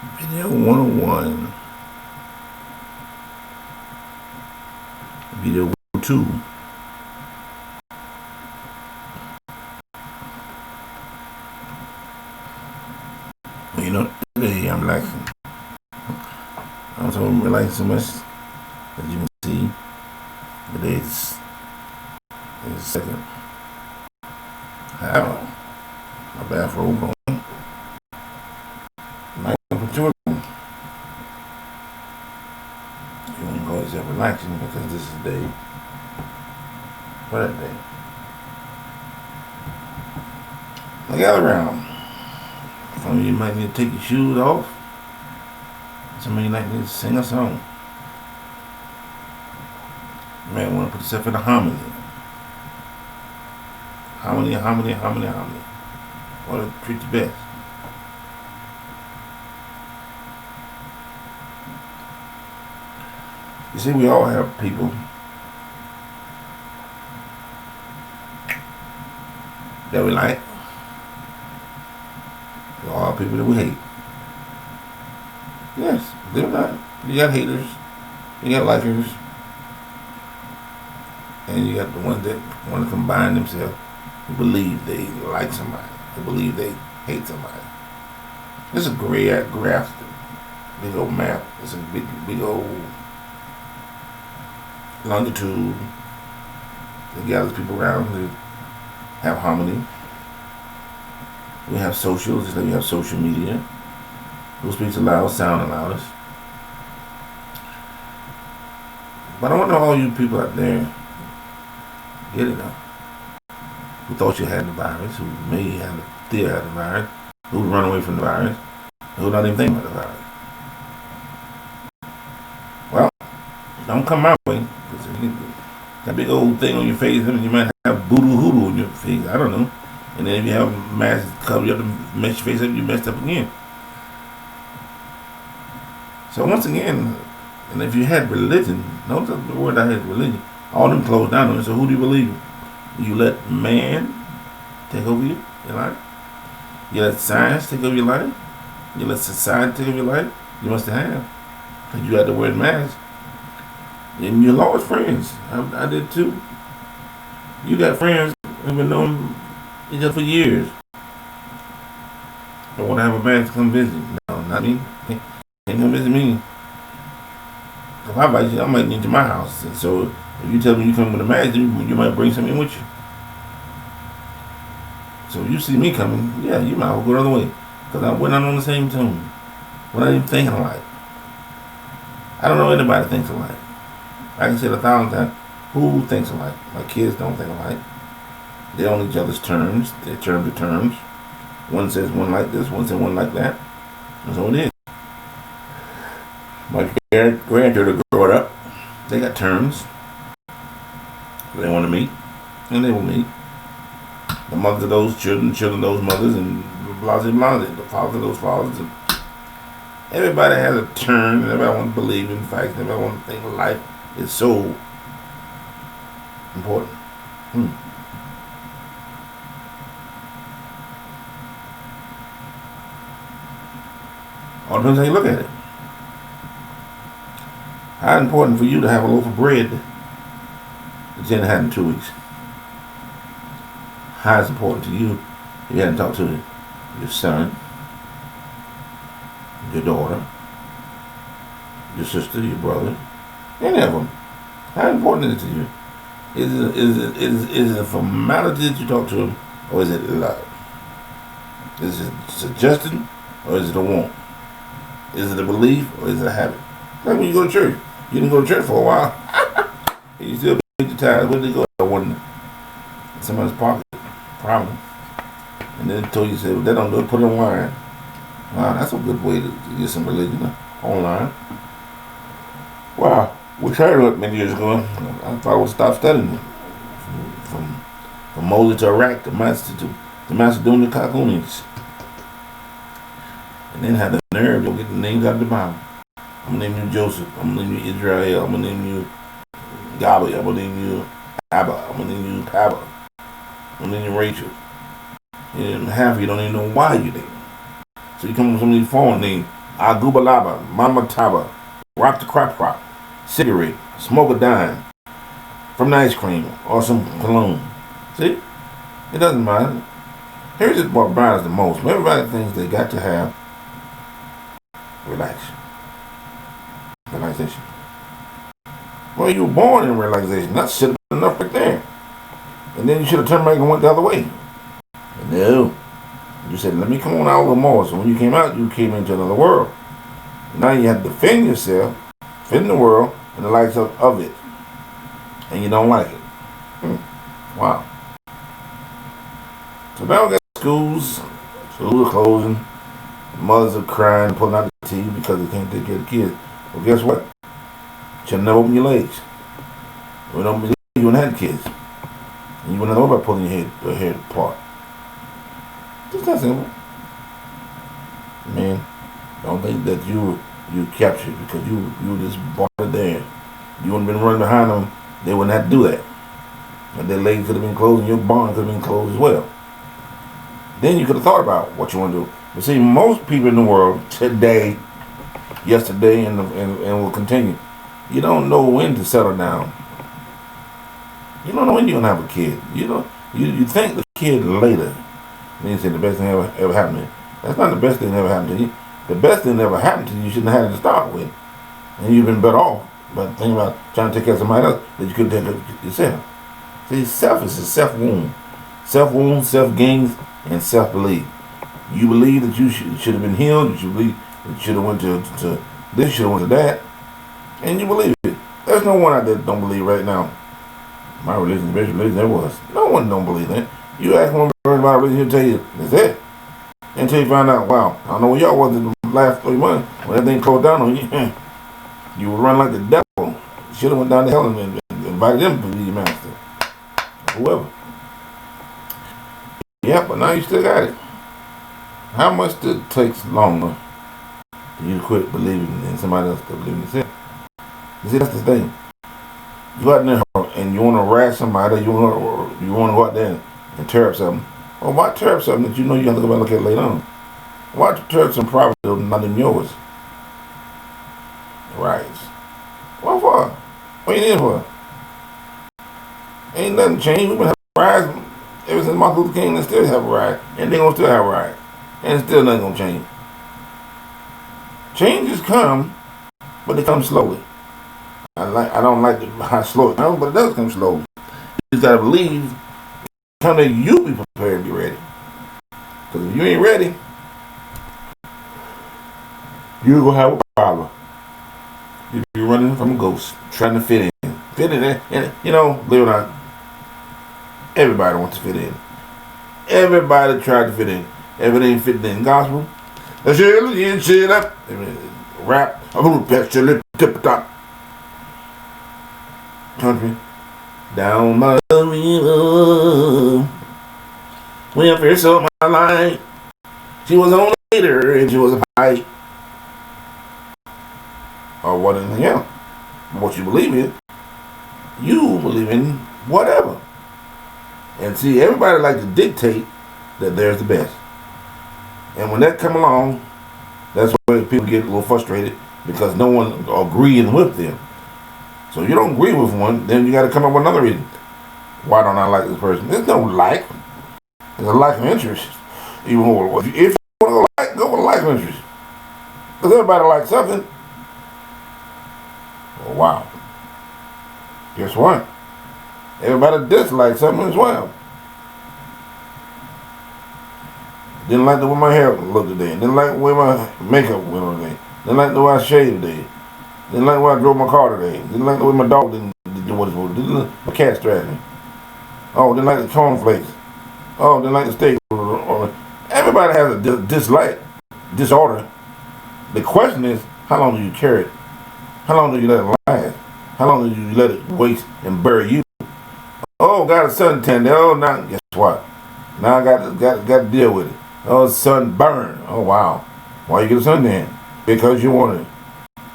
Video 101. Video 2. You know, today I'm relaxing. I'm so relaxing so much, as you can see. Today is second. How? My bathrobe on. Nice temperature. You won't call yourself relaxing because this is the day. For that day. Now gather around. Some of you might need to take your shoes off. Some of you might need to sing a song. You might want to put yourself in a harmony. Harmony, harmony, harmony, harmony. What to treat you best. You see, we all have people that we like. We all have people that we hate. Yes, believe it or not. You got haters, you got likers, and you got the ones that want to combine themselves, who believe they like somebody, who believe they hate somebody. This is a great graph, big old map. It's a big old longitude that gathers people around to have harmony. We have social, just like we have social media. Who speaks aloud, sound loudest. But I wonder all you people out there get it now. Who thought you had the virus, who may have still had the virus, who run away from the virus, who don't even think about the virus. Well, don't come my way. That big old thing on your face, you might have voodoo hoodoo on your face. I don't know. And then if you have a mask cover, you have to mess your face up, you messed up again. So once again, and if you had religion, notice the word I had religion, all them closed down on it. So who do you believe in? You let man take over your life? You let science take over your life? You let society take over your life? You must have. Because you had to wear the mask. And you lost friends. I did too. You got friends who've been known each other for years. Don't want to have a mask to come visit. No, not me. Can't come visit me. If I invite you, I might need to my house. And so if you tell me you come with a mask, you might bring something with you. So if you see me coming, yeah, you might well go the other way. Because we're not on the same tune. We're not even thinking alike. I don't know anybody thinks alike. I can say it 1,000 times. Who thinks alike? My kids don't think alike. They're on each other's terms. They're term to terms. One says one like this, one says one like that. And so it is. My grandchildren growing up, they got terms. They want to meet, and they will meet. The mothers of those children, children of those mothers, and blah, blah, blah. The fathers of those fathers. And everybody has a turn, and everybody wants to believe in facts, and everybody wants to think life is so important. All depends how you look at it. How important for you to have a loaf of bread that you hadn't had in 2 weeks? How is it important to you if you hadn't talked to your son, your daughter, your sister, your brother, any of them? How important is it to you? Is it a formality that you talk to them, or is it love? Is it suggestion, or is it a want? Is it a belief, or is it a habit? Like when you go to church. You didn't go to church for a while. You still paid your tithes. Where did they go? I wasn't in somebody's pocket. Problem. And then told you, say, well, they don't do it, put it online. Wow, that's a good way to get some religion online. Wow. Wish I heard it many years ago. I thought I would stop studying from Moses to Iraq to Macedonia to Kakunians. And then had the nerve to get the names out of the Bible. I'm going to name you Joseph. I'm going to name you Israel. I'm going to name you Gabi. I'm going to name you Abba. I'm going to name you Pabba. I'm going to name you Rachel. And half of you don't even know why you name them. So you come up with some of these foreign names. Agubalaba, Mama Taba, rock the crop rock, cigarette, smoke a dime from the ice cream or some cologne. See? It doesn't matter. Here's what bothers the most. Everybody thinks they got to have relaxation. Well, you were born in relaxation. That should have been enough right there. And then you should have turned back and went the other way. No. You said, let me come on out a little more. So when you came out, you came into another world. Now you have to defend yourself, defend the world, and the likes of it. And you don't like it. Wow. So now we got schools are closing, mothers are crying, pulling out the TV because they can't take care of the kids. Well, guess what? You should never open your legs. You don't believe you wouldn't have kids. And you wouldn't know about pulling your head apart. Just that simple. Man, don't think that you captured because you just bought it there. You wouldn't have been running behind them, they wouldn't have to do that. And their legs could have been closed and your barn could have been closed as well. Then you could have thought about what you want to do. But see, most people in the world today, yesterday, and will continue, you don't know when to settle down. You don't know when you're going to have a kid. You think the kid later. Then you say the best thing ever happened to you. That's not the best thing that ever happened to you. The best thing that ever happened to you shouldn't have had it to start with. And you've been better off. But think about trying to take care of somebody else that you couldn't take care of yourself. See, self is a self-wound. Self-wound, self-gains, and self-belief. You believe that you should have been healed. You should believe that you should have went to this, should have went to that. And you believe it. There's no one out there that don't believe right now. My religion is the best religion there was. No one don't believe that. You ask one person about religion, he'll tell you, that's it. Until you find out, wow, I don't know where y'all was in the last 3 months when everything closed down on you. You would run like the devil. You should have went down to hell and invited them to be your master. Whoever. Yeah, but now you still got it. How much does it take longer for you to quit believing in somebody else to believe in yourself? You see, that's the thing. You go out there and you want to harass somebody, you want to go out there and tear up something. Well, why tear up something that you know you have to go back and look at later on? Why tear up some property that's not even yours? Right. What for? What you need it for? Ain't nothing changed. We've been having riots ever since Martin Luther King, and still have a riot. And they're going to still have a riot. And still nothing going to change. Changes come, but they come slowly. I don't like how slow it comes, but it does come slowly. You just got to believe, come that you be prepared to be ready. Because if you ain't ready, you're going to have a problem. You're running from a ghost, trying to fit in. Fit in there. And, believe it or not, everybody wants to fit in. Everybody tried to fit in. Everything fit in gospel. Shit up. Rap. Tip top. Country. Down my river. When I first saw my life, she was on a later and she was a fight. Or what anything else. What you believe in, you believe in whatever. And see, everybody like to dictate that there's the best. And when that come along, that's where people get a little frustrated because no one agreeing with them. So you don't agree with one, then you got to come up with another reason. Why don't I like this person? There's no like. There's a lack of interest. Even more. If you want to go with a lack of interest. Because everybody likes something. Oh, wow. Guess what? Everybody dislikes something as well. Didn't like the way my hair looked today. Didn't like the way my makeup went today. Didn't like the way I shaved today. Didn't like the way I drove my car today. Didn't like the way my dog didn't do what it's supposed to do. Didn't like my cat strapped me. Oh, didn't like the cornflakes. Oh, didn't like the steak. Everybody has a dislike, disorder. The question is, how long do you carry it? How long do you let it last? How long do you let it waste and bury you? Oh, got a suntan. Oh, now guess what? Now I got to deal with it. Oh, sunburn. Oh, wow. Why you get a suntan? Because you want it.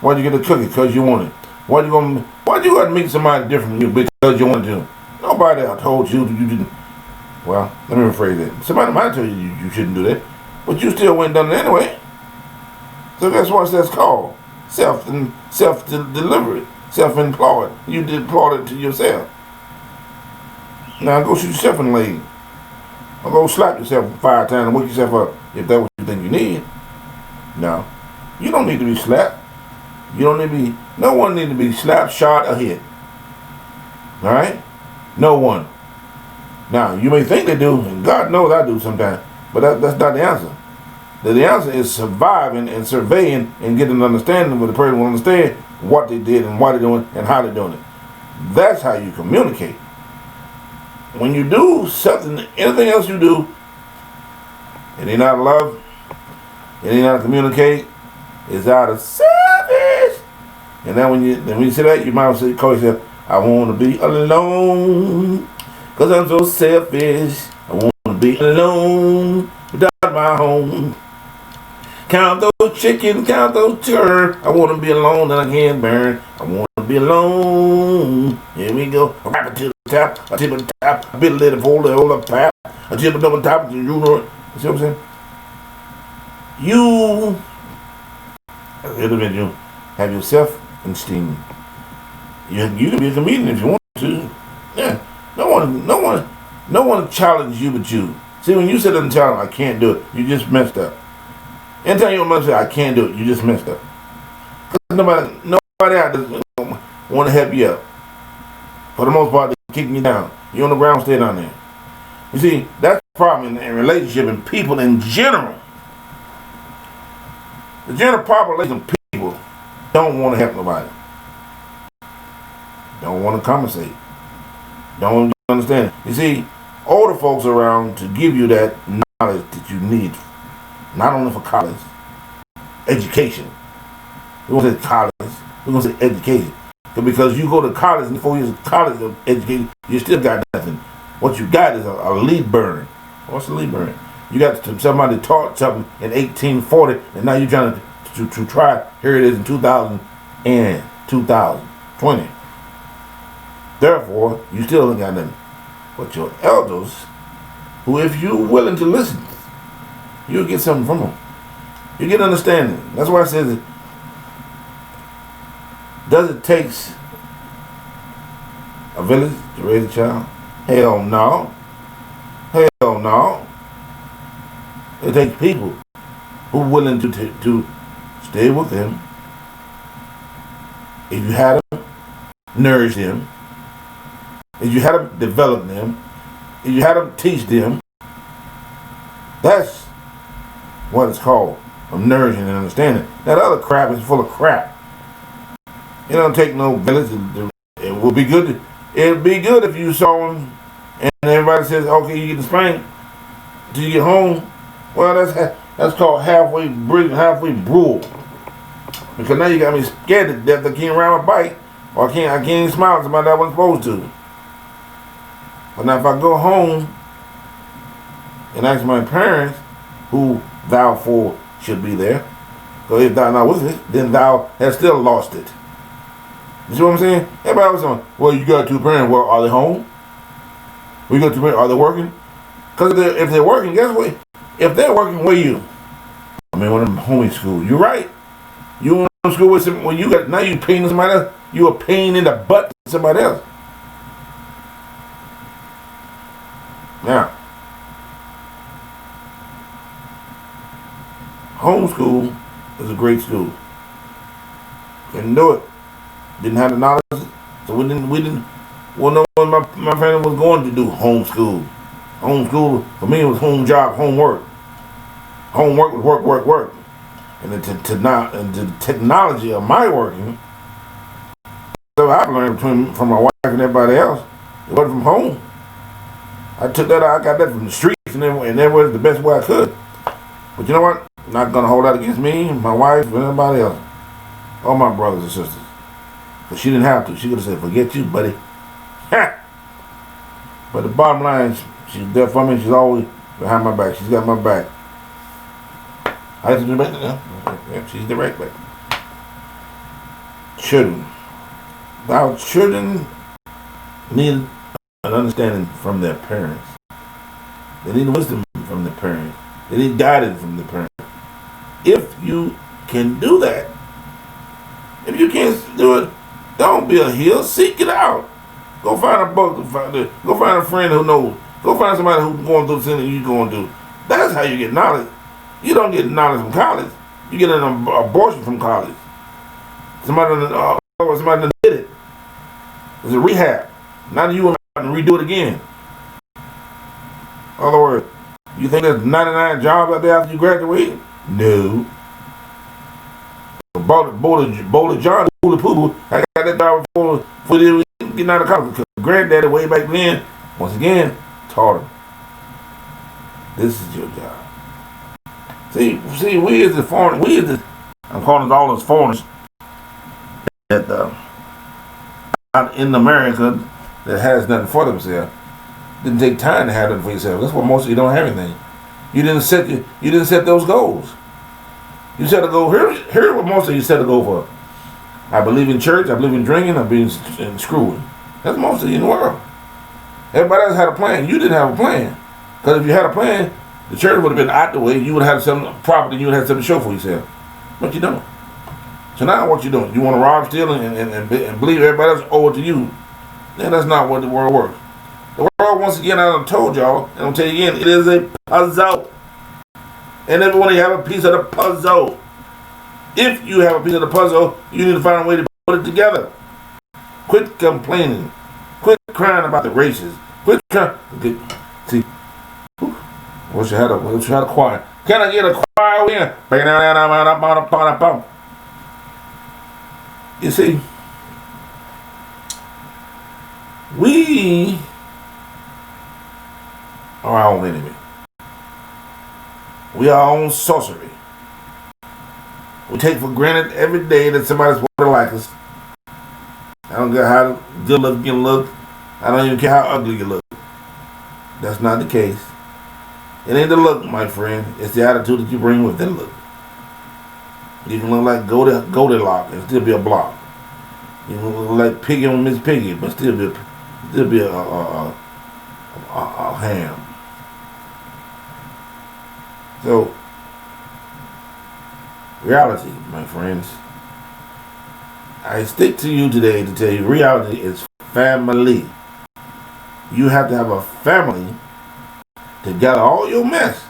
Why'd you get a cookie? Because you want it. Why'd you got to meet somebody different from you? Because you want to. Nobody told you didn't. Well, let me rephrase that. Somebody might tell you you shouldn't do that, but you still went and done it anyway. So that's what that's called. Self-delivery, self-employed. You deployed it to yourself. Now go shoot yourself in the leg. Or go slap yourself 5 times and wake yourself up if that's what you think you need. No. You don't need to be slapped. You don't need to be, no one need to be slapped, shot, or hit. Alright? No one. Now, you may think they do, and God knows I do sometimes, but that's not the answer. The answer is surviving and surveying and getting an understanding where the person will understand what they did and why they're doing and how they're doing it. That's how you communicate. When you do something, anything else you do, it ain't out of love, it ain't out of communicate, it's out of selfish. And then when you say that, you might say, call yourself, I want to be alone, cause I'm so selfish. I want to be alone without my home. Count those chickens, count those children. I want to be alone that I can't burn. I want to be alone. Here we go. I rap it to the tap, I tip the tap, I bit a little hold the pap, I tip it on the top, you know it. You see what I'm saying? You, as an individual, have your self-esteem. You can be a comedian if you want to. Yeah. No one challenges you but you. See, when you sit in the challenge, I can't do it, you just messed up. Anytime you don't say I can't do it, you just messed up. Cause nobody out there want to help you up. For the most part, they're kicking you down. You're on the ground, stay down there. You see, that's the problem in relationship and people in general. The general population of people don't want to help nobody. Don't want to compensate. Don't understand. You see, older folks around to give you that knowledge that you need. Not only for college, education. We won't say college, we're going to say education. Because you go to college and 4 years of college of education, you still got nothing. What you got is a lead burn. What's a lead burn? You got somebody taught something in 1840, and now you're trying to try, here it is in 2020. Therefore, you still ain't got nothing. But your elders, who if you're willing to listen, you'll get something from them. You get understanding. That's why I said, does it take a village to raise a child? Hell no. Hell no. It takes people who are willing to stay with them. If you had them, nourish them. If you had them, develop them. If you had them, teach them. That's what it's called, of nourishing and understanding. That other crap is full of crap. It don't take no village. It would be good. It'd be good if you saw them and everybody says, okay, you get the spank till you get home. Well, that's called halfway brule. Because now you got me scared to death. I can't ride my bike, or I can't even smile at somebody that I wasn't supposed to. But now if I go home and ask my parents, who thou for should be there, because if thou not with it, then thou hast still lost it. You see what I'm saying? Everybody was saying, well, you got 2 parents. Well, are they home? Well, you got 2 parents. Are they working? Because if they're working, guess what? If they're working, where you? I mean, when I'm home school, you're right. You went to school with some, when you got, now you paying somebody else. You a pain in the butt to somebody else. Now, homeschool is a great school. Couldn't do it. Didn't have the knowledge, so we didn't know what my family was going to do. Homeschool. Homeschool for me was home job, homework. Homework was work. And the technology of my working, so I've learned from my wife and everybody else, it wasn't from home. I took that, I got that from the streets, and that was the best way I could. But you know what? I'm not gonna hold that against me, my wife, and everybody else, all my brothers and sisters. But she didn't have to. She could have said, "Forget you, buddy." But the bottom line, she's there for me. She's always behind my back. She's got my back. I have to do better now. Yeah, she's the right back. Children. Our children need an understanding from their parents. They need wisdom from their parents. They need guidance from their parents. If you can do that. If you can't do it, don't be a heel. Seek it out. Go find a book. Go find a friend who knows. Go find somebody who's going through something you're going through. That's how you get knowledge. You don't get knowledge from college. You get an abortion from college. Somebody that did it. It's a rehab. Now you want to redo it again. In other words, you think there's 99 jobs out there after you graduate? No. Boulder John, Boulder Poo, I got that job before they getting out of college. Because granddaddy way back then, once again, taught him. This is your job. See, we as the foreigners, I'm calling all those foreigners that out in America that has nothing for themselves. Didn't take time to have nothing for yourself. That's why most of you don't have anything. You didn't set those goals. You set a goal. Here's what most of you set a goal for. I believe in church. I believe in drinking. I believe in screwing. That's most of you in the world. Everybody else had a plan. You didn't have a plan. Because if you had a plan, the church would have been out the way. You would have had some property. You would have had something to show for yourself. But you don't. So now what you doing? You want to rob, steal, and believe everybody else owe it to you. Then that's not what the world works. The world, once again, I done told y'all, and I'll tell you again, it is a puzzle. And everyone you have a piece of the puzzle. If you have a piece of the puzzle, you need to find a way to put it together. Quit complaining. Quit crying about the races. Quit trying. Okay. See, wish I had a choir. Can I get a choir here? You see, we are our own enemy. We are our own sorcery. We take for granted every day that somebody's supposed to like us. I don't care how good looking you look. I don't even care how ugly you look. That's not the case. It ain't the look, my friend. It's the attitude that you bring with that look. You can look like Goldilocks and still be a block. You can look like Piggy on Miss Piggy, but still be a ham. So, reality, my friends. I stick to you today to tell you reality is family. You have to have a family to gather all your mess.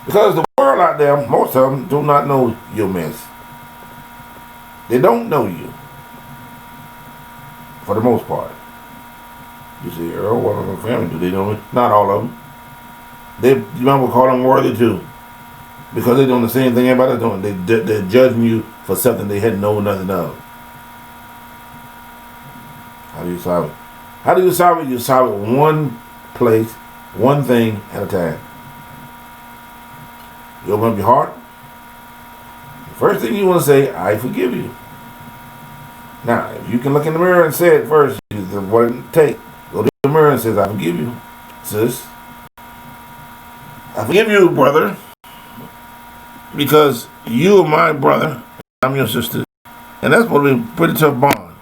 Because the world out there, most of them do not know your mess. They don't know you. For the most part. You say, Earl, what of my family do they know me? Not all of them. You might call them worthy too. Because they're doing the same thing everybody's doing. They're judging you for something they had known nothing of. How do you solve it? How do you solve it? You solve it one place, one thing at a time. You open up your heart. The first thing you want to say, I forgive you. Now, if you can look in the mirror and say it first, what it takes. Go to the mirror and say, I forgive you, sis. I forgive you, brother. Because you are my brother. I'm your sister. And that's what we pretty tough bond.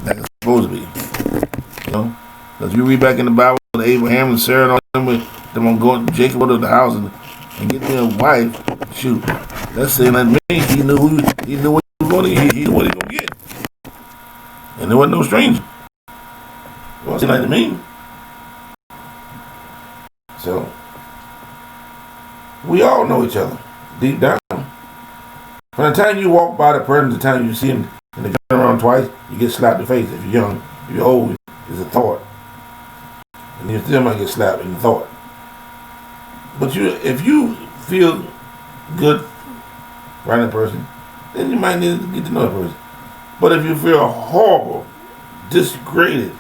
That's supposed to be. You know? Because you read back in the Bible with Abraham and Sarah and all them on going Jacob go to the house and get me a wife. Shoot. That's saying like me. He knew what he was going to get. He knew what he was going to get. And there wasn't no stranger. It wasn't like to me. So we all know each other deep down. From the time you walk by the person to the time you see him and they turn around twice, you get slapped in the face. If you're young, if you're old, it's a thought. And you still might get slapped in the thought. But if you feel good around that person, then you might need to get to know that person. But if you feel horrible, disgraded,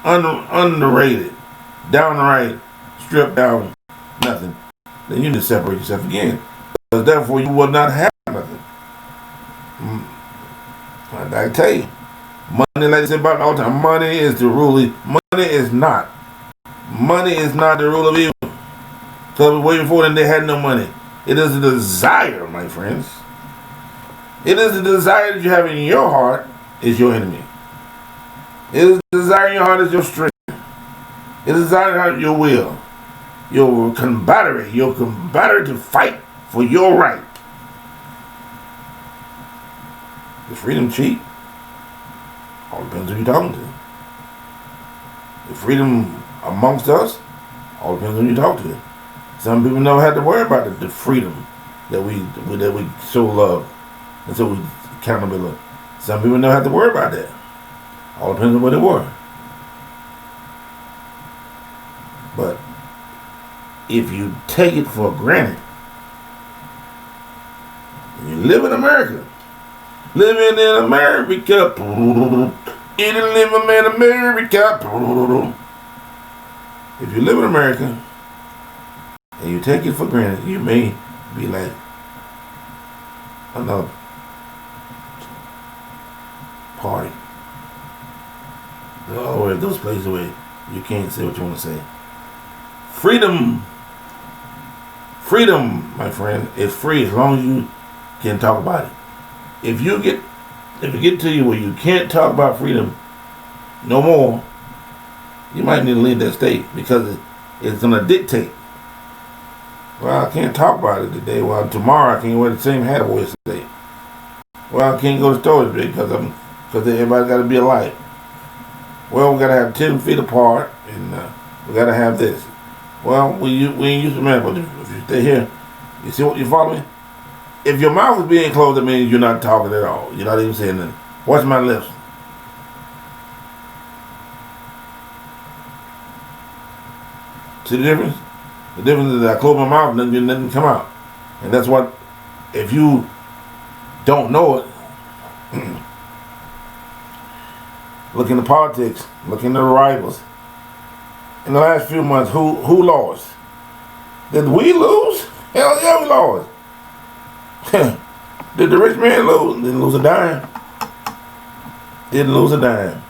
underrated, downright stripped down, nothing, then you need to separate yourself again. Because therefore you will not have nothing. I tell you, money, like I said about all the time, money is the rule. Money is not. Money is not the rule of evil. So way before then they had no money. It is a desire, my friends. It is the desire that you have in your heart is your enemy. It is the desire in your heart is your strength. It is the desire in your will. You're a combatant. You're a combatant to fight for your right. Is freedom cheap? All depends who you're talking to. The freedom amongst us, all depends on who you talk to. Some people never had to worry about the freedom that we so love and so we accountability. Some people never had to worry about that. All depends on where they were. But if you take it for granted, and you live in America, living in America, in living in America. If you live in America and you take it for granted, you may be like another party. In other words, those places where you can't say what you want to say. Freedom, my friend, is free as long as you can talk about it. If it get to you where you can't talk about freedom no more, you might need to leave that state because it's going to dictate. Well, I can't talk about it today. Well, tomorrow I can't wear the same hat I wore yesterday. Well, I can't go to the store today because everybody got to be alike. Well, we got to have 10 feet apart and we got to have this. Well, we ain't used to man, but if you stay here, you see what you follow me? If your mouth is being closed, that means you're not talking at all. You're not even saying nothing. Watch my lips. See the difference? The difference is that I close my mouth and then nothing come out. And that's what, if you don't know it, look into politics, look into the rivals. In the last few months, who lost? Did we lose? Hell yeah, we lost. Did the rich man lose? Didn't lose a dime. Didn't lose a dime.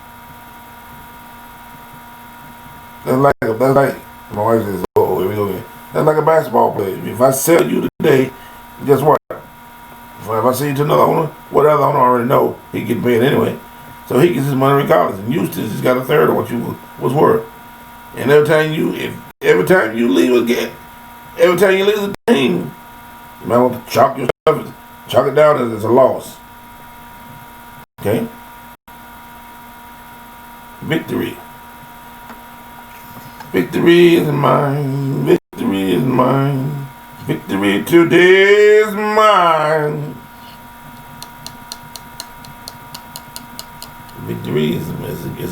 That's like my wife says, oh, here we go again. That's like a basketball player. If I sell you today, guess what? If I sell you to another owner, what other owner already know, he get paid anyway. So he gets his money regardless. And Eustace has got a third of what you was worth. And every time you leave the team, you might want to chalk it down as a loss. Okay? Victory. Victory is mine. Victory is mine. Victory today is mine. Victory is a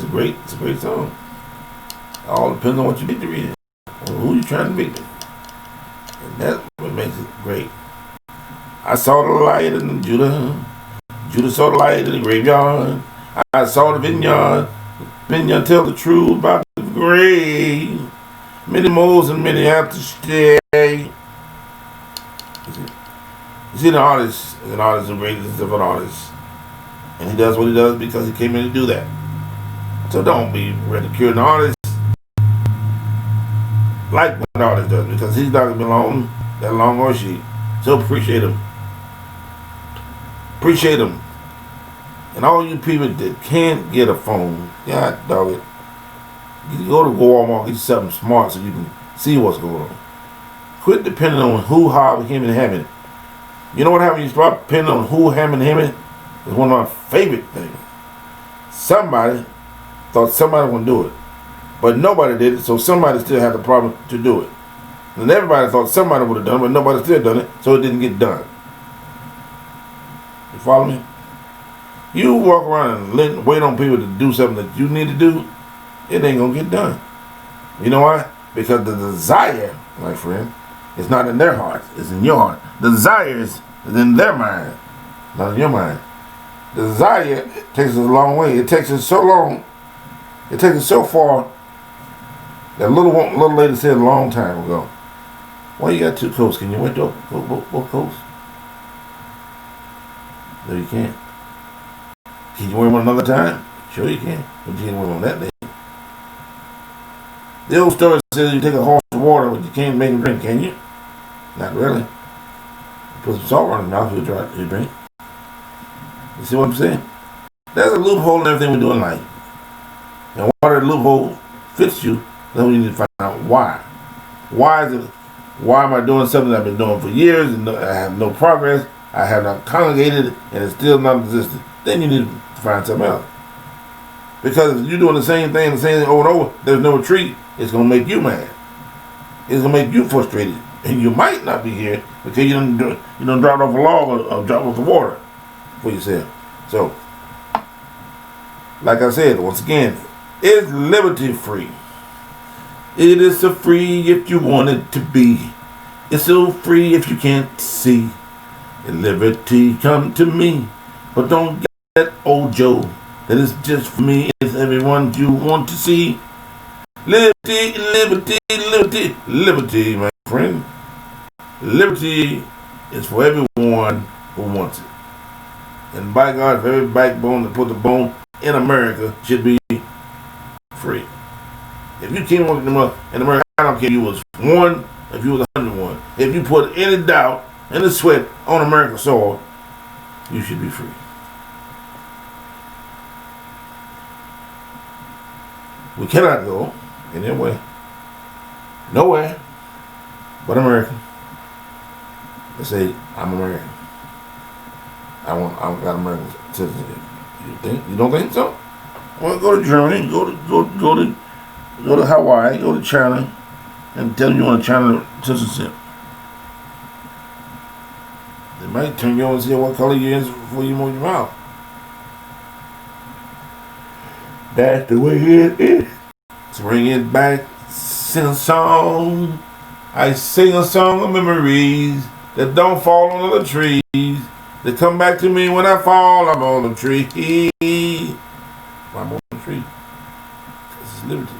great song. It all depends on what your victory is, or who you're trying to beat. And that's what makes it great. I saw the light in Judah. Judah saw the light in the graveyard. I saw the vineyard. Vineyard tell the truth about the grave. Many moles and many have to stay. You see, the artist is an artist, the greatest of an artist. And he does what he does because he came in to do that. So don't be ridiculing the artist like what the artist does, because he's not going to be alone that long, or she. So appreciate him. Appreciate him. And all you people that can't get a phone, God dog it, you go to Walmart, get you something smart so you can see what's going on. Quit depending on who, how, him, and him. You know what happens when you start depending on who, him, and him? It's one of my favorite things. Somebody thought somebody would do it, but nobody did it, so somebody still had the problem to do it. And everybody thought somebody would have done it, but nobody still done it, so it didn't get done. You follow me? You walk around and wait on people to do something that you need to do, it ain't gonna get done. You know why? Because the desire, my friend, is not in their heart, it's in your heart. The desire is in their mind, not in your mind. The desire takes us a long way. It takes us so long, it takes us so far, that little lady said a long time ago, why you got two coats? Can you wear both coats? No, you can't. Can you wear them another time? Sure you can, but you can't wear them on that day. The old story says you take a horse of water, but you can't make him drink, can you? Not really. You put some salt on his mouth, he'll drink. You see what I'm saying? There's a loophole in everything we do in life. And whatever loophole fits you, then we need to find out why. Why am I doing something I've been doing for years and I have no progress? I have not congregated and it's still non-existent. Then you need to find something else. Because if you're doing the same thing over and over, there's no retreat. It's going to make you mad. It's going to make you frustrated. And you might not be here because you don't drop off a log or drop off the water for yourself. So, like I said, once again, is liberty free? It is so free if you want it to be. It's so free if you can't see. Liberty come to me. But don't get that old Joe that is just for me. It's everyone you want to see. Liberty, liberty, liberty, liberty, my friend. Liberty is for everyone who wants it. And by God, every backbone that put the bone in America should be free. If you came up in America, I don't care if you was 1, if you was 101. If you put any doubt and the sweat on American soil, you should be free. We cannot go anywhere, nowhere but America. They say, I'm American. I got American citizenship. You don't think so? Well, go to Germany, go to Hawaii, go to China, and tell them you want a China citizenship. They might turn you on and see what color you is before you move your mouth. That's the way it is. Let's bring it back, sing a song. I sing a song of memories that don't fall on the trees. They come back to me when I fall. I'm on the tree. I'm on the tree. This is liberty.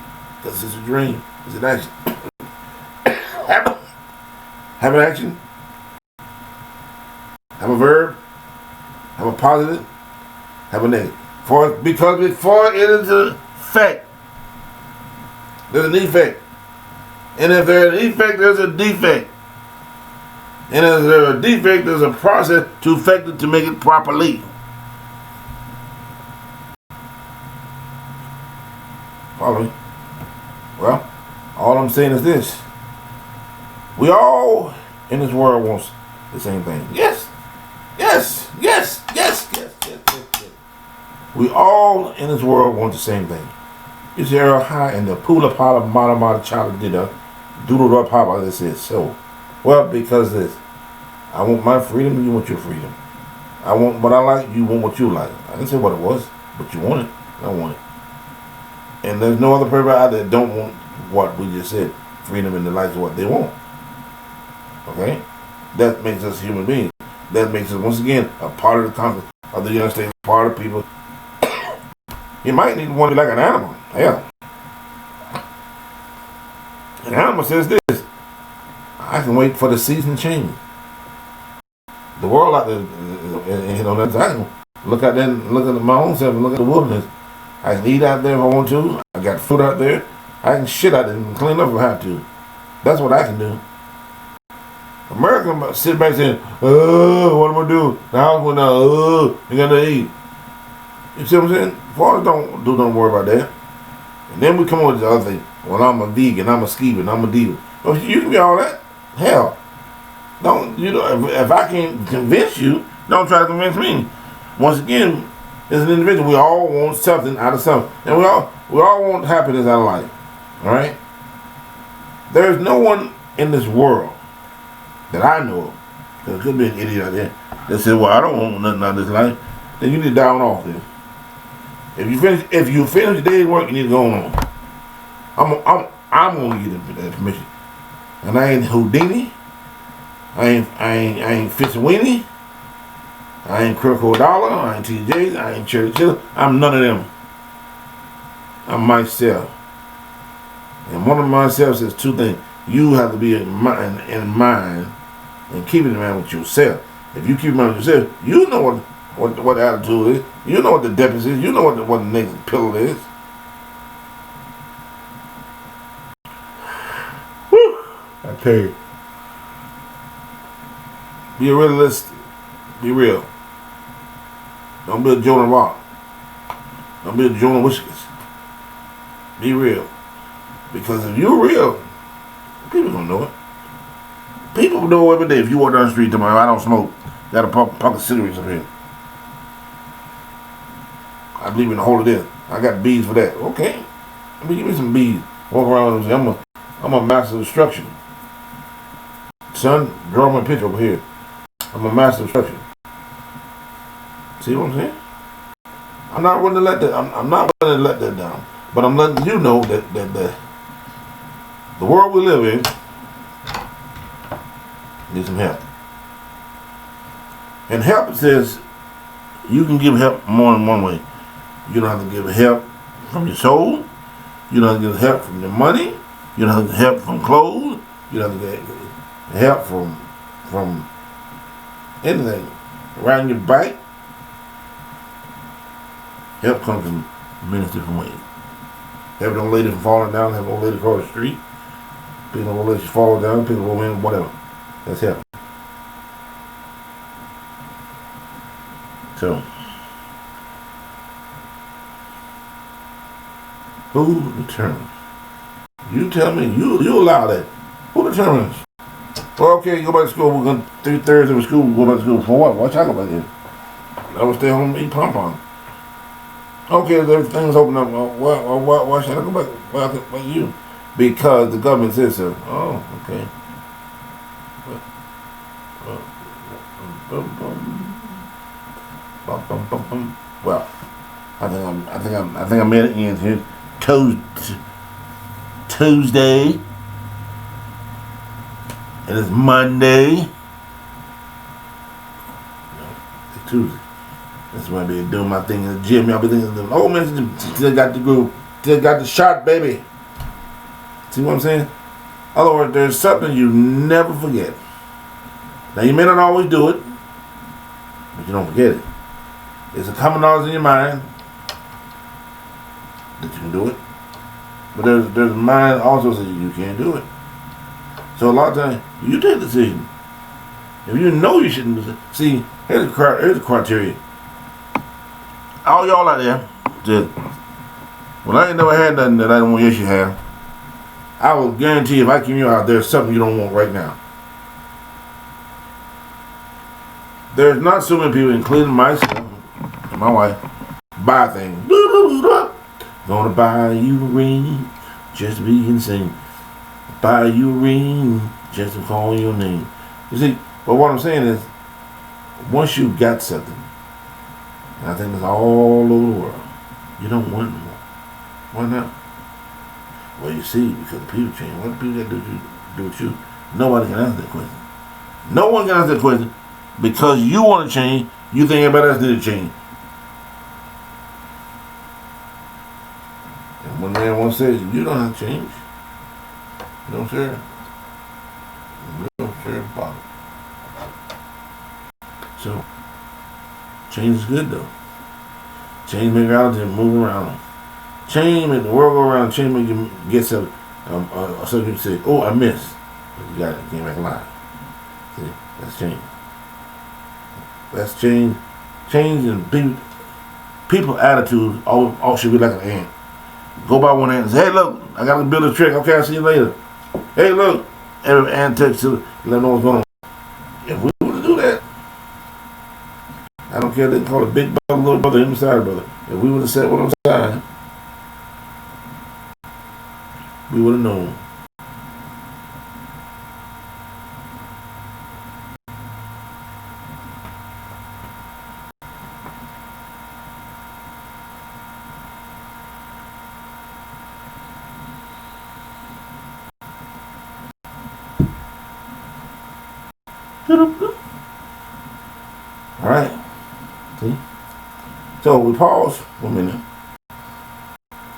This is a dream. It's an action. Have an action. Have a verb. Have a positive. Have a negative. Because before it is a fact, there's an effect. And if there's an effect, there's a defect. And if there's a defect, there's a process to effect it to make it properly. Follow me? Well, all I'm saying is this. We all in this world wants the same thing. Yes. Yes. Yes. Yes. Yes. Yes. Yes. Yes. We all in this world want the same thing. You see Earl High and the Pula Pala Mata Mata Chala did a doodle up papa that says so. Well, because this. I want my freedom, you want your freedom. I want what I like, you want what you like. I didn't say what it was, but you want it. I want it. And there's no other person out there that don't want what we just said. Freedom and the likes of what they want. Okay? That makes us human beings. That makes us, once again, a part of the country, of the United States, part of people. You might need one to be like an animal. Hell. An animal says this. I can wait for the season to change. The world out there, that's I can look out there and look at my own self and look at the wilderness. I can eat out there if I want to. I got food out there. I can shit out there and clean up if I have to. That's what I can do. America sit back saying, oh, what am I going to do? The house went down, you got to eat. You see what I'm saying? Fathers don't worry about that. And then we come on with the other thing. Well, I'm a vegan, I'm a skeever, I'm a diva. Well, you can be all that. Hell. Don't, if I can't convince you, don't try to convince me. Once again, as an individual, we all want something out of something. And we all want happiness out of life. Alright? There's no one in this world that I know of, there could be an idiot out there that said, well, I don't want nothing out of this life. Then you need to down off then. If you finish your day's work, you need to go on. I'm gonna give you that permission. And I ain't Houdini. I ain't Fitzwini. I ain't Crocodile Dollar. I ain't TJ's. I ain't Churchill. I'm none of them. I'm myself. And one of myself says two things. You have to be in mind and keep it in mind with yourself. If you keep in mind with yourself, you know what the attitude is. You know what the deficit is. You know what the next pillar is. Whew. I tell you. Be realistic. Be real. Don't be a Jonah Rock. Don't be a Jonah Whiskers. Be real. Because if you're real, people are going don't know it. People know every day. If you walk down the street tomorrow, I don't smoke. Got a pocket of cigarettes up here. I believe in the whole of this. I got beads for that. Okay. Let me give me some beads. Walk around and say, I'm a master of destruction. Son, draw my picture over here. I'm a master of destruction. See what I'm saying? I'm not willing to let that. I'm not willing to let that down. But I'm letting you know that the world we live in needs some help. And help says you can give help more than one way. You don't have to give help from your soul. You don't have to give help from your money. You don't have to help from clothes. You don't have to get help from anything. Riding your bike. Help comes in many different ways. Help an old lady from falling down, help an old lady cross the street. Pick an old lady fall down, pick an old man, whatever. That's help. So, who determines? You tell me, you allow that. Who determines? Well, okay, you go back to school, we're going 3/3 of school, go back to school for what? What's talking about here? I would stay home and eat pom-pom. Okay, everything's open up. Why should I go back? Why you? Because the government says so. Oh, okay. Well, I think I made it in here. Tuesday, and it's Monday. No, it's Tuesday. That's why I be doing my thing in the gym. Y'all be thinking, oh man, still got the groove, still got the shot, baby. See what I'm saying? In other words, there's something you never forget. Now you may not always do it, but you don't forget it. It's a common knowledge in your mind that you can do it, but there's a mind also says you can't do it. So a lot of times you take the decision. If you know you shouldn't do it, see, here's the criteria. All y'all out there, just, well, I ain't never had nothing that I don't want you to have. I will guarantee if I give you out, there's something you don't want right now. There's not so many people, including myself and my wife, buy things. Gonna buy you a ring, just to be insane. Buy you a ring, just to call your name. You see, but what I'm saying is, once you got something, and I think it's all over the world, you don't want no more. Why not? Well, you see, because the people change. What do people got to do with you? Nobody can answer that question. No one can answer that question because you want to change. You think everybody else need to change. And one man once says, you don't have to change. You don't care. You don't care about it. So, change is good though. Change make reality and move around. Change make the world go around. Change make you get some you say, oh, I missed. But you got it. You came back alive. See, that's change. That's change. Change in people attitude all should be like an ant. Go by one ant and say, hey, look, I got to build a trick. Okay, I'll see you later. Hey, look. Every ant takes to let them know what's going on. If we were to do that, I don't care if they call it big brother, little brother, inside brother. If we would have said what I'm saying, we would have known. All right. See? So we pause for a minute.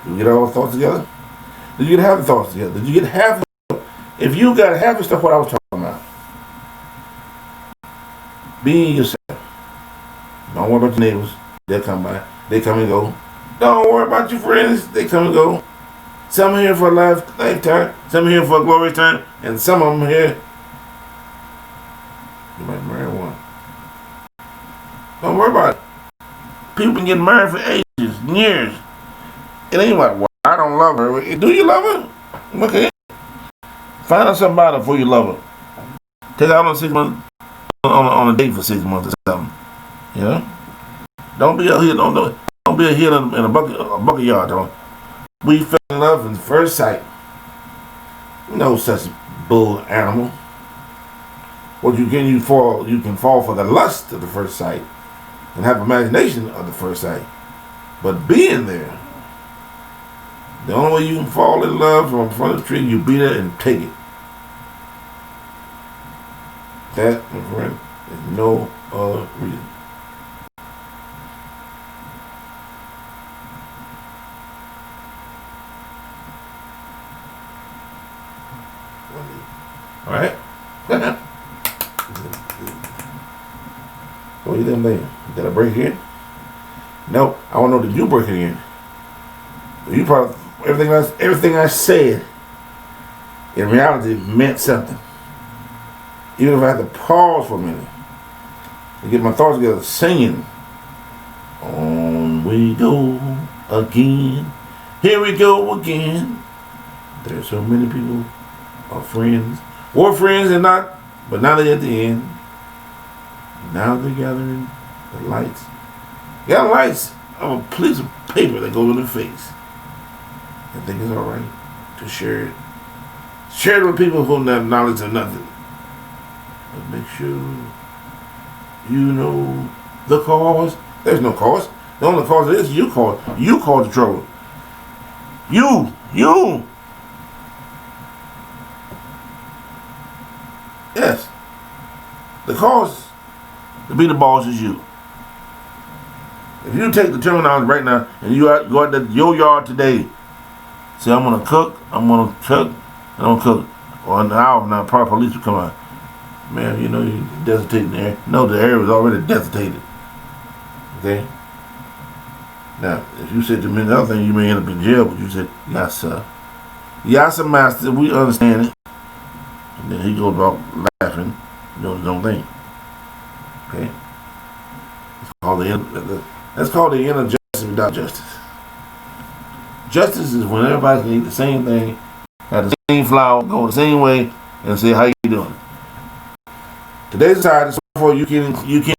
Did we get all the thoughts together? Did you get half the thoughts together? Did you get half the if you got half the stuff what I was talking about? Be yourself. Don't worry about your neighbors. They'll come by. They come and go. Don't worry about your friends. They come and go. Some are here for a lifetime. Some are here for a glorious time. And some of them are here. You might marry one. Don't worry about it. People been getting married for ages and years. It ain't like, well, I don't love her. Do you love her? Okay. Find out somebody before you love her. Take her out on 6 months, on a date for 6 months or something. You know? Don't be a heel. Don't be a heel in a bucket yard. Don't. We fell in love at first sight. No such bull animal. What you can fall for the lust of the first sight and have imagination of the first sight. But being there, the only way you can fall in love from in front of the tree, you be there and take it. That, my friend, is no other reason. All right? What do you think, man? Did I break it in? No, I want to know, did you break it in? You probably, everything I said in reality meant something. Even if I had to pause for a minute to get my thoughts together, singing, on we go again, here we go again. There's so many people are friends, or friends and not, but now they're at the end. Now they're gathering the lights. Got lights of a piece of paper that goes on their face. I think it's alright to share it. Share it with people who don't have knowledge of nothing. But make sure you know the cause. There's no cause. The only cause is you caused the trouble. You. Yes. The cause to be the boss is you. If you take the terminology right now and you go out to your yard today, say I'm gonna cook, and I'm gonna cook. Or an hour from now, probably police will come out. Man, you know you desiccating the air. No, the air was already desiccated. Okay? Now, if you said to me the other thing, you may end up in jail, but you said, yes, sir. Yes, sir, master, we understand it. And then he goes about laughing, doing his own thing. Okay? That's called the inner justice without justice. Justice is when everybody can eat the same thing, have the same flour, go the same way, and say, how you doing? Today's society, so far, you can't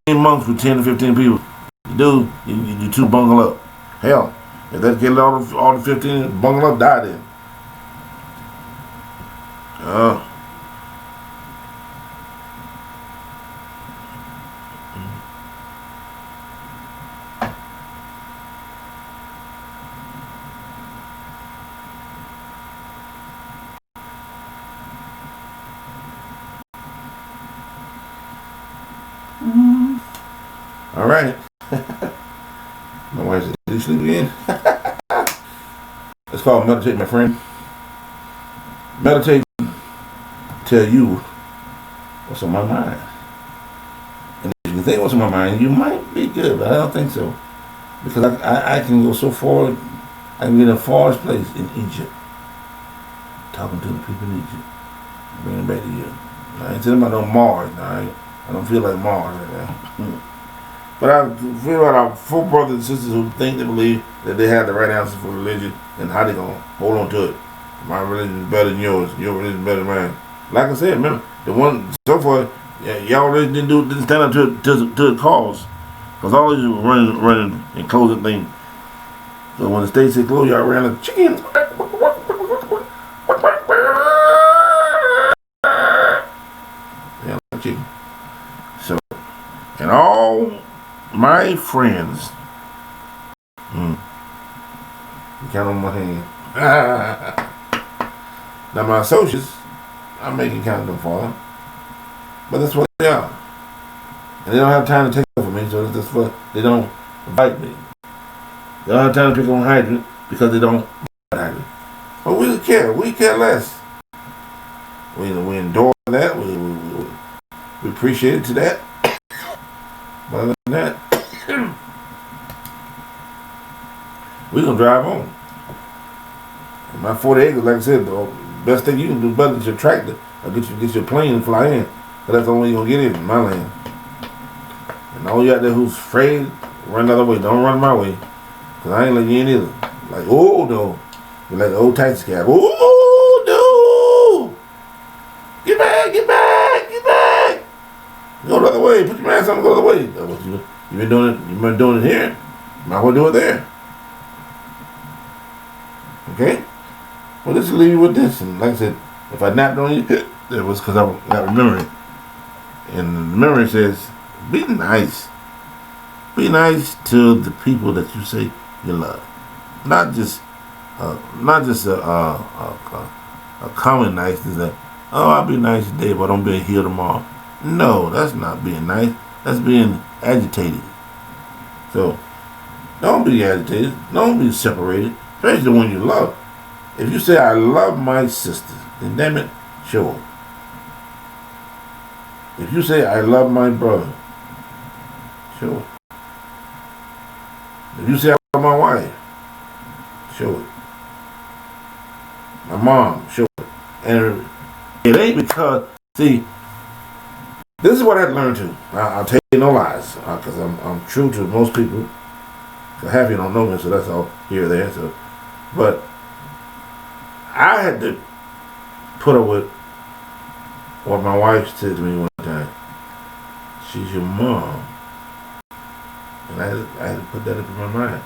monks with 10 to 15 people. You do, you two bungle up. Hell, if that kid all the 15 bungle up, die then. All right. My wife said, did you sleep again? It's called meditate, my friend. Meditate, tell you what's on my mind. And if you think what's on my mind, you might be good, but I don't think so. Because I can go so far, I can get in the farthest place in Egypt. Talking to the people in Egypt. Bring them back to you. I ain't telling about no Mars. I don't feel like Mars right now. But I feel like our four brothers and sisters who think they believe that they have the right answer for religion and how they gonna hold on to it. My religion is better than yours. Your religion is better than mine. Like I said, remember the one so far, y'all really didn't stand up to the cause, because all these were running and closing things. So when the state said close, y'all ran like chickens. Yeah, like chicken. So, and all my friends, you count on my hand. Now my associates, I'm making count them for them, but that's what they are, and they don't have time to take over me, so that's what they don't invite me. They don't have time to pick on hydrant because they don't hydrant. But we don't care. We care less. We endorse that. We appreciate it to that. But other than that, we gonna drive on. And my 40 acres, like I said, the best thing you can do better than your tractor or get your plane and fly in. But that's the only way you're gonna get in my land. And all you out there who's afraid, run the other way. Don't run my way. Cause I ain't letting you in either. Like, oh no. You're like the old taxi cab. Oh no. back, get back, get back. Go the other way. Put your mask on and go the other way. That's what you've been doing it. You've been doing it here. You might as well do it there. Okay? Well, let's leave you with this. And like I said, if I napped on you, it was because I got a memory. And the memory says, be nice. Be nice to the people that you say you love. Not just a common niceness that, oh, I'll be nice today, but I'm being here tomorrow. No, that's not being nice. That's being agitated. So, don't be agitated. Don't be separated, especially the one you love. If you say, I love my sister, then damn it, show it. If you say, I love my brother, show it. If you say, I love my wife, show it. My mom, show it. And it ain't because, see, this is what I learned too. I'll tell you no lies, because I'm true to most people. Half of you don't know me, so that's all here or there. So, but I had to put up with what my wife said to me one time. She's your mom. And I had to put that up in my mind.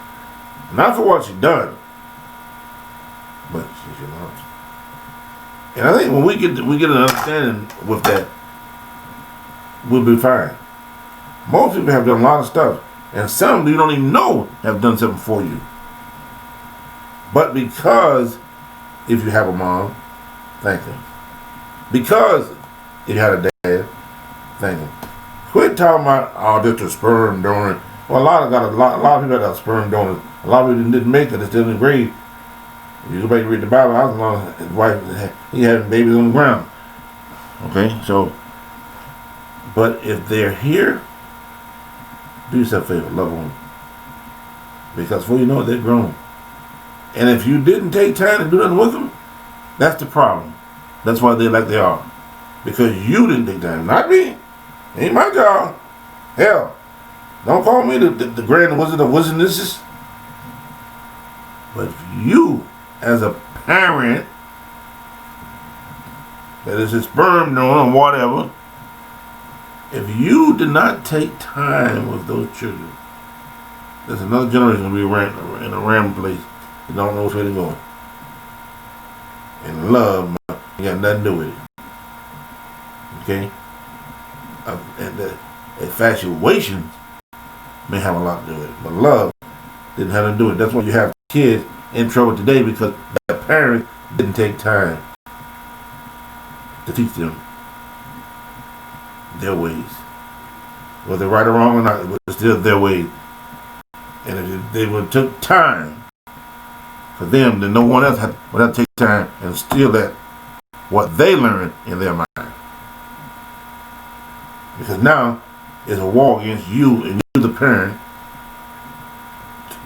Not for what she done, but she's your mom. And I think when we get an understanding with that, we'll be fine. Most people have done a lot of stuff, and some you don't even know have done something for you. But because if you have a mom, thank him. Because if you had a dad, thank him. Quit talking about, oh, this is sperm donor. Well, a lot of people got sperm donors. A lot of people didn't make it. They're still in the grave. If you go back and read the Bible, I was along, his wife, he had babies on the ground. Okay, so, but if they're here, do yourself a favor, love them. Because before you know it, they're grown. And if you didn't take time to do nothing with them, that's the problem. That's why they're like they are. Because you didn't take time. Not me. Ain't my job. Hell, don't call me the grand wizard of wizardnesses. But if you, as a parent, that is a sperm donor or whatever, if you did not take time with those children, there's another generation going to be in a random place that don't know which way they're going. And love, you got nothing to do with it. Okay? And the infatuation may have a lot to do with it, but love didn't have to do it. That's why you have kids in trouble today, because the parents didn't take time to teach them their ways. Whether right or wrong or not, it was still their ways. And if they would took time for them, then no one else would have to take time and steal that, what they learned in their mind. Because now it's a war against you and you, the parent,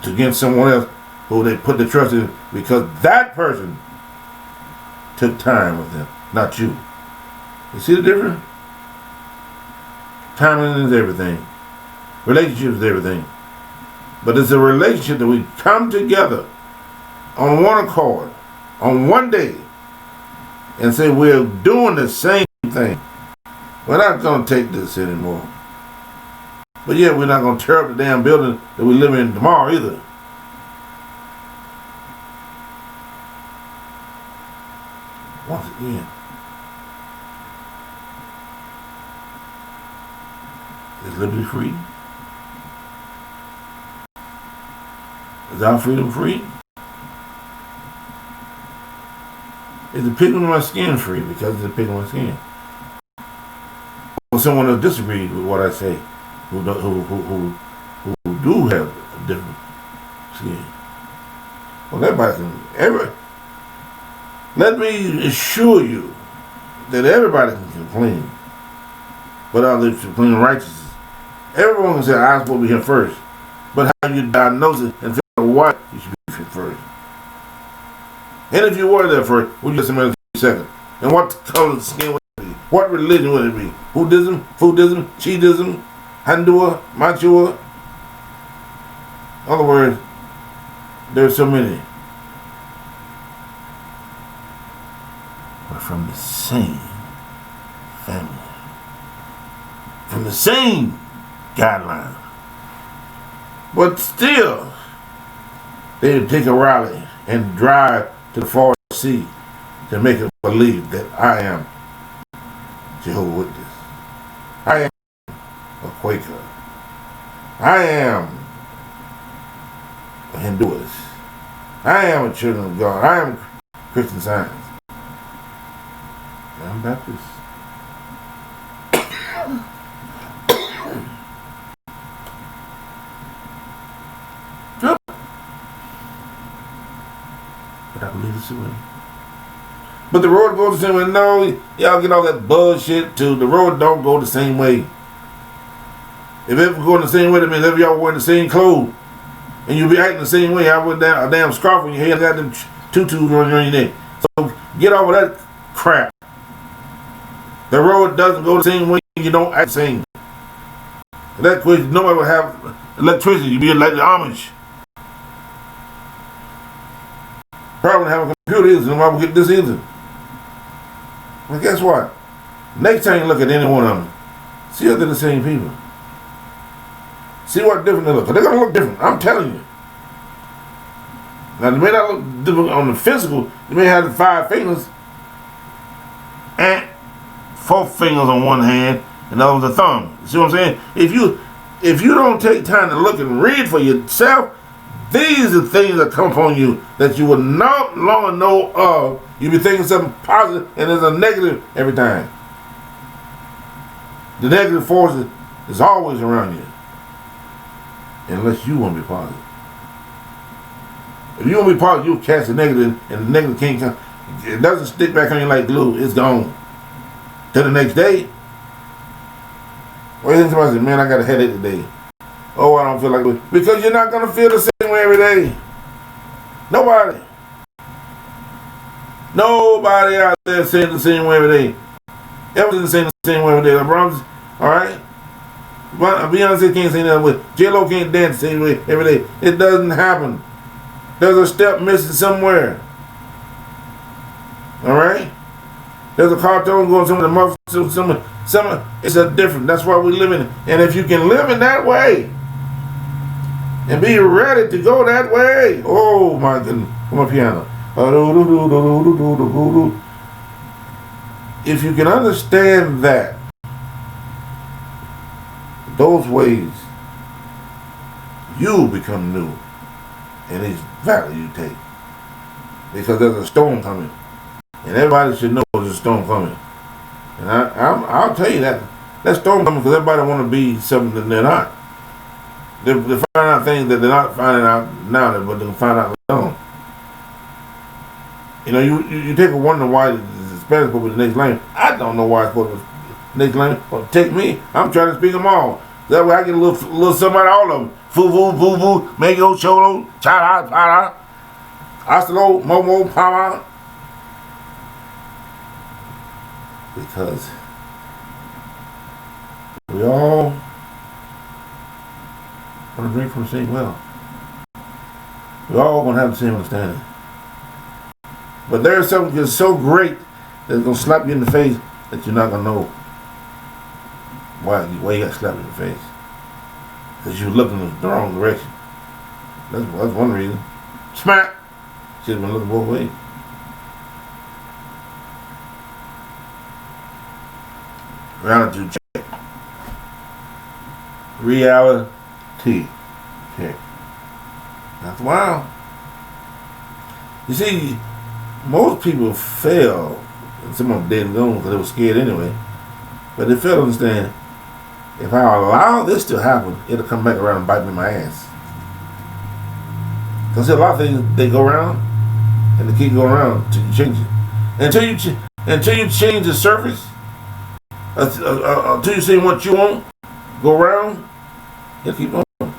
against someone else who they put the trust in, because that person took time with them, not you. You see the difference? Timing is everything. Relationship is everything. But it's a relationship that we come together on one accord, on one day, and say we're doing the same thing. We're not going to take this anymore. But yet we're not going to tear up the damn building that we live in tomorrow either. Once again, is liberty free? Is our freedom free? Is the picking of my skin free because it's the picking of my skin? Or someone who disagrees with what I say, who do have a different skin? Well, everybody can. Let me assure you that everybody can complain, but are they complaining righteousness? Everyone can say, I'm supposed to be here first. But how you diagnose it and figure out why you should be here first. And if you were there first, would you get somebody second? And what color of skin would it be? What religion would it be? Buddhism, Foodism, Shiism, Hindu, Manchua? In other words, there's so many. But from the same from the same guideline. But still, they would take a rally and drive to the far sea to make it believe that I am Jehovah's Witness. I am a Quaker. I am a Hinduist. I am a Children of God. I am Christian Science. I'm Baptist. But I believe it's the way. But the road goes the same way. No, y'all get all that bullshit too. The road don't go the same way. If it was going the same way, that means if y'all wearing the same clothes and you be acting the same way, I would a damn scarf on your head, got them tutus on your neck. So get off of that crap. The road doesn't go the same way. You don't act the same. That question, nobody would have electricity. You'd be like the Amish. Probably have a computer either. Nobody will get this either. Well, guess what? Next time you look at any one of them, see if they're the same people. See what different they look. Because they're going to look different. I'm telling you. Now, they may not look different on the physical. They may have the 5 fingers and 4 fingers on one hand and the other with the thumb. See what I'm saying? If you don't take time to look and read for yourself, these are things that come upon you that you will no longer know of. You'll be thinking something positive and there's a negative every time. The negative force is always around you. Unless you want to be positive. If you want to be positive, you'll catch the negative and the negative can't come. It doesn't stick back on you like glue. It's gone. Till the next day. What do you think somebody says, man, I got a headache today. Oh, I don't feel like it. Because you're not going to feel the same way every day. Nobody. Nobody out there saying the same way every day. Everything's saying the same way every day. LeBron's, all right? Beyonce can't sing that way. J-Lo can't dance the same way every day. It doesn't happen. There's a step missing somewhere. All right? There's a cartoon going somewhere. It's a different. That's why we live in it. And if you can live in that way and be ready to go that way, oh my goodness. Come on, piano. If you can understand that, those ways, you become new in each valley you take. Because there's a storm coming. And everybody should know there's a storm coming. And I'll tell you that storm coming because everybody want to be something that they're not. They're finding out things that they're not finding out now, but they'll find out later on. You know, you take a wonder why the Spanish people with the next language. I don't know why it's supposed to be the next language. Well, take me. I'm trying to speak them all. That way I get a little something out of all of them. Fufu, vuvu, mego, cholo, chara, para, astro, momo, pama. Because we all want to drink from the same well. We all going to have the same understanding. But there's something that's so great that's going to slap you in the face that you're not going to know why you got slapped in the face. Because you're looking in the wrong direction. That's one reason. Smack! Should have been looking both ways. Reality check. Reality check. That's wild. You see, most people fail, and some of them didn't go because they were scared anyway, but they fail to understand, if I allow this to happen, it'll come back around and bite me in my ass. Because a lot of things, they go around, and they keep going around until you change it. Until you change the surface, until you see what you want, go around, it'll keep going. And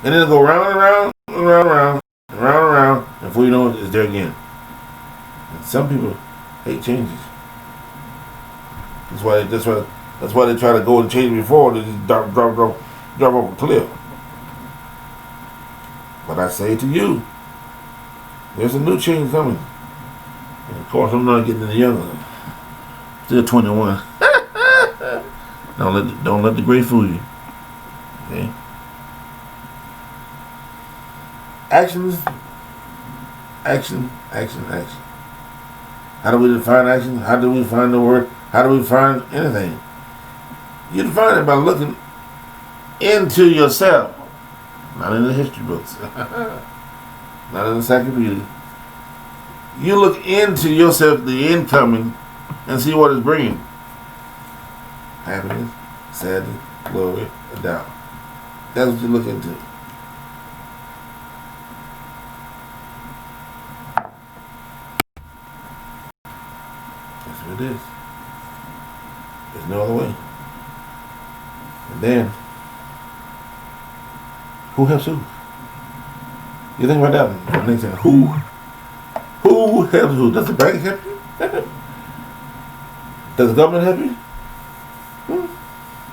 then it'll go round and round, and round and round, and round and round, and before you know it, it's there again. And some people hate changes. That's why they try to go and change before they just drop off a cliff. But I say to you, there's a new change coming. And of course, I'm not getting any younger. Still 21. Don't let the gray fool you. Okay. Actions, action, action, action. How do we define action? How do we define the word? How do we define anything? You define it by looking into yourself, not in the history books, not in the encyclopedia. You look into yourself, the incoming, and see what it's bringing. Happiness, sadness, glory, or doubt. That's what you look into. That's what it is. There's no other way. And then, who helps who? You think about that next time. Who helps who? Does the bank help you? Does the government help you?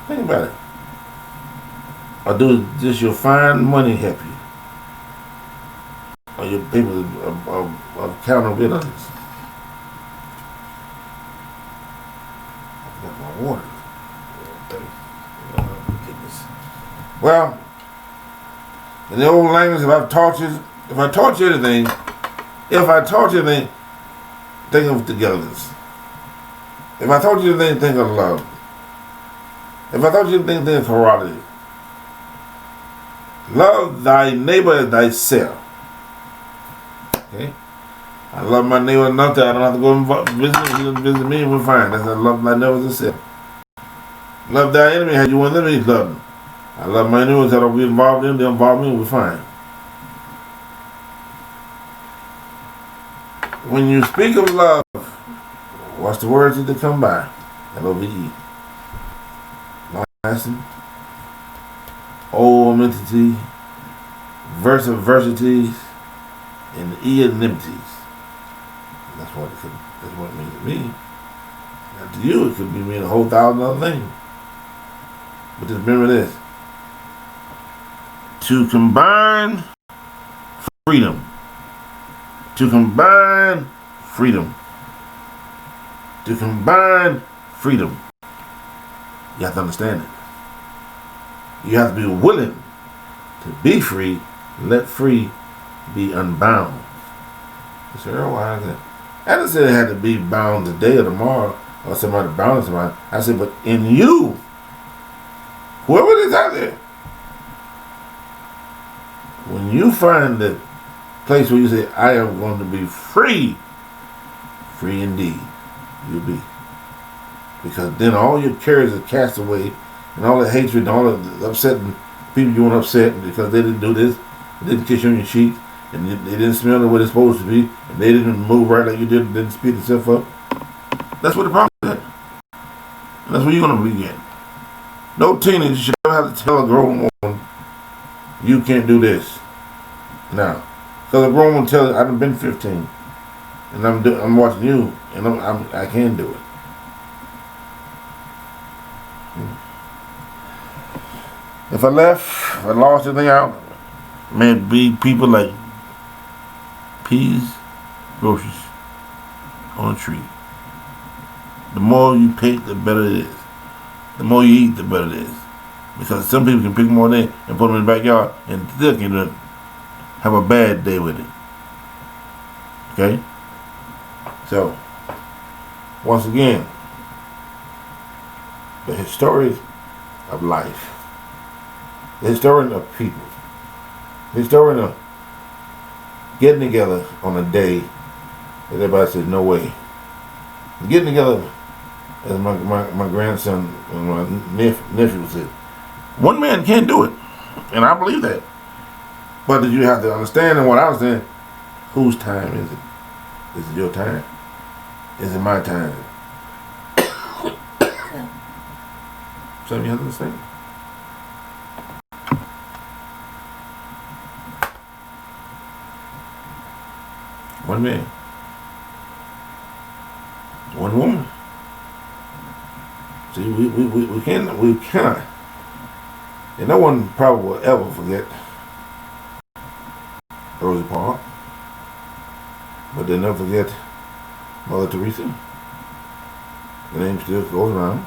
Think about it. Or do just your fine money help you? Or your people of accountability? I got my water. Well, in the old language, if I taught you anything, think of togetherness. If I taught you anything, think of love. If I taught you anything, think of camaraderie. Love thy neighbor as thyself. Okay? I love my neighbor enough that I don't have to go and visit me, and we're fine. That's I love my neighbor as thyself. Love thy enemy as you want them to love them. I love my enemies that I'll be involved in, they involve me, we're fine. When you speak of love, what's the words that come by? L-O-V-E. Long-lasting, O-entity, versities, and enmities. That's what it means to me. Now to you, it could be mean a whole thousand other things. But just remember this. To combine freedom. To combine freedom. To combine freedom. You have to understand it. You have to be willing to be free, let free be unbound. You say, Earl, why is that? I didn't say it had to be bound today or tomorrow or somebody bound somebody. I said, but in you, whoever it is out there, when you find the place where you say, I am going to be free, free indeed, you'll be. Because then all your cares are cast away, and all the hatred and all the upsetting people you want to upset because they didn't do this, they didn't kiss you on your cheek, and they didn't smell the way they're supposed to be, and they didn't move right like you did, and didn't speed themselves up. That's what the problem is. And that's where you're going to begin. No teenager should ever have to tell a grown woman, you can't do this. Now, because a grown woman tells you, I've been 15, and I'm watching you, and I can do it. If I lost anything out, may it be people like peas, groceries on a tree. The more you pick, the better it is. The more you eat, the better it is. Because some people can pick more than and put them in the backyard and still can have a bad day with it. Okay? So, once again, the historian of life, the historian of people, the historian of getting together on a day that everybody says, no way. Getting together, as my grandson and my nephew said, one man can't do it. And I believe that. But you have to understand, and what I was saying, whose time is it? Is it your time? Is it my time? Something you have to understand. One man. One woman. See, we cannot. And no one probably will ever forget Rosa Parks, but they'll never forget Mother Teresa. The name still goes around.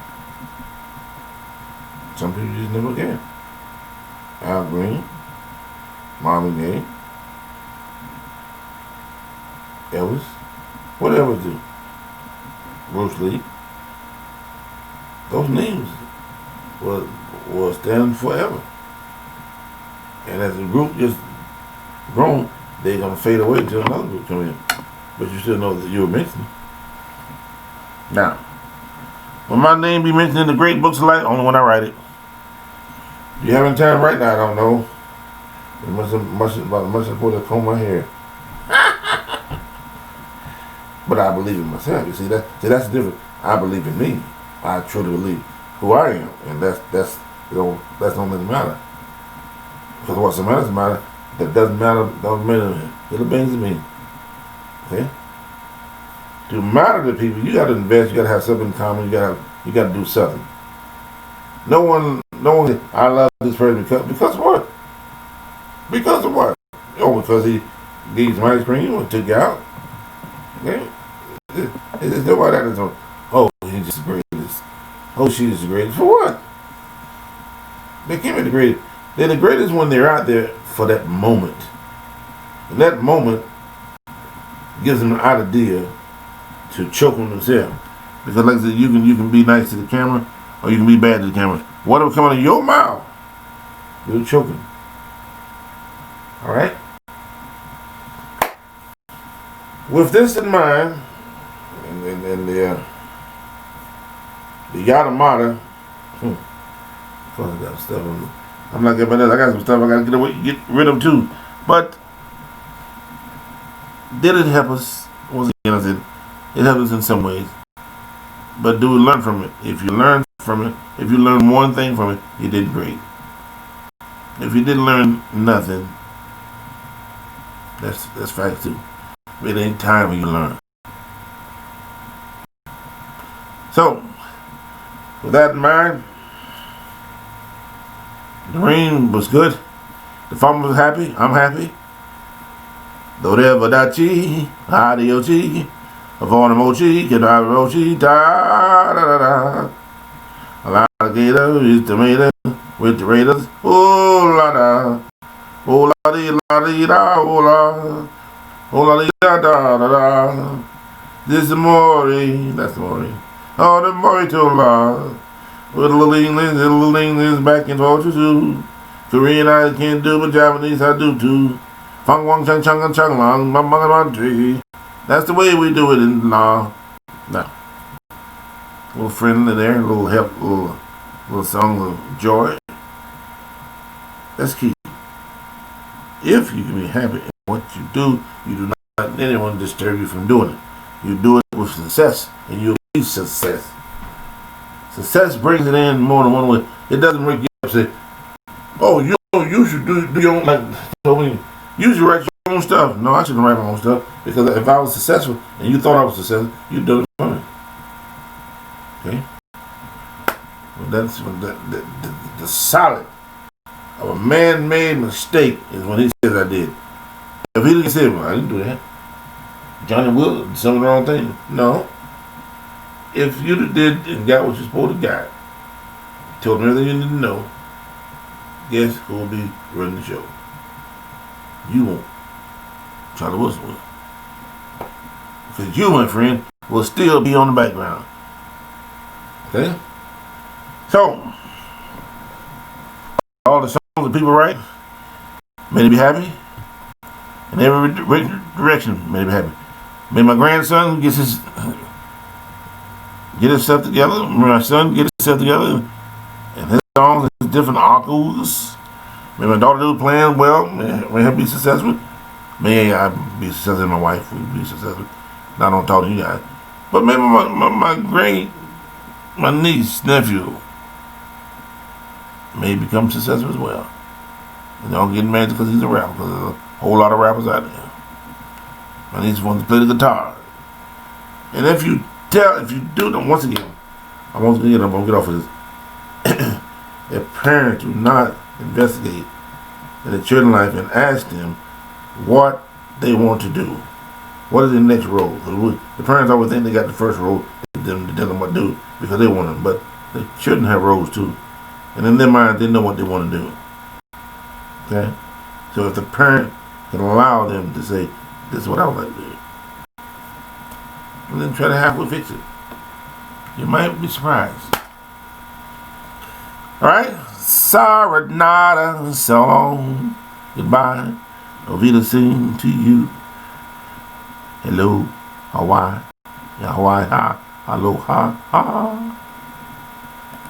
Some people just never can. Al Green, Marvin Gaye, Elvis, whatever do. Bruce Lee. Those names will stand forever. And as the group just grown, they're gonna fade away until another group come in. But you still know that you were mentioned. Now, will my name be mentioned in the great books of life? Only when I write it. You having time right now? I don't know. Much about to comb my hair. But I believe in myself. You see that's the difference. I believe in me. I truly believe who I am, and that's that's the only thing that matter. Because what's the matter? That doesn't matter. Don't matter. Little things to me. Okay. To matter to people, you got to invest. You got to have something in common. You got to do something. No one. I love this person because what? Because of what? Oh, because he gave you some ice cream and took you out. Okay. There's nobody that is on. Oh, he's just the greatest. Oh, she's the greatest. For what? They can't be the greatest. They're the greatest when they're out there for that moment. And that moment gives them an idea to choke on themselves. Because like I said, you can be nice to the camera or you can be bad to the camera. Whatever comes out of your mouth, you're choking. Alright? With this in mind, and the yada mata, fuck that stuff. I'm not getting that. I got some stuff I gotta get rid of too. But did it help us? Once again, I said it helped us in some ways. But do we learn from it? If you learn from it, if you learn one thing from it, you did great. If you didn't learn nothing, that's fact too. It ain't time when you learn. So, with that in mind, the rain was good. The farmer was happy. I'm happy. Dodevadachi, adiochi, avonamochi, kedarochi, da da da da. Alligator is tomato with the raiders. Oh la da. Oh la di la di da. Oh la. Oh la di da da da da. This is Maury. That's Maury. Oh, the Maury to la. With little English back and forth to do. Korean I can't do, but Japanese I do too. Fang wang chang chang and chang lang, ma tree. That's the way we do it in law. Now, a little friendly there, a little help, little song of joy. That's key. If you can be happy in what you do not let anyone disturb you from doing it. You do it with success, and you'll be success. Success brings it in more than one way. It doesn't make you up and say, oh, you should do your own, like, told me, you should write your own stuff. No, I shouldn't write my own stuff, because if I was successful, and you thought I was successful, you'd do it for me. Okay? Well, that's the solid of a man-made mistake is when he says I did. If he didn't say, well, I didn't do that. Johnny Will did some of the wrong thing. No. If you did and got what you're supposed to got, told them everything you need to know, guess who will be running the show? You won't. Charlie Wilson will. Because you, my friend, will still be on the background. Okay? So, all the songs that people write, may they be happy. In every direction, may they be happy. May my grandson get himself together. May my son get himself together. And his songs, his different uncles. May my daughter do playing well. May her be successful. May I be successful. My wife will be successful. I don't talk to you guys. But maybe my niece, nephew, may become successful as well. And don't get mad because he's a rapper, because there's a whole lot of rappers out there. My niece wants to play the guitar. And if you do them, once again, I'm going to get off of this. If parents do not investigate in their children's life and ask them what they want to do, what is their next role? The parents always think they got the first role, they tell them what to do because they want them, but the children have roles too. And in their mind, they know what they want to do. Okay? So if the parent can allow them to say, this is what I would like to do, and then try to halfway fix it, you might be surprised. Alright? Sayonara, so long, goodbye, auf Wiedersehen to you. Hello, Hawaii, Hawaii, ha, aloha, ha.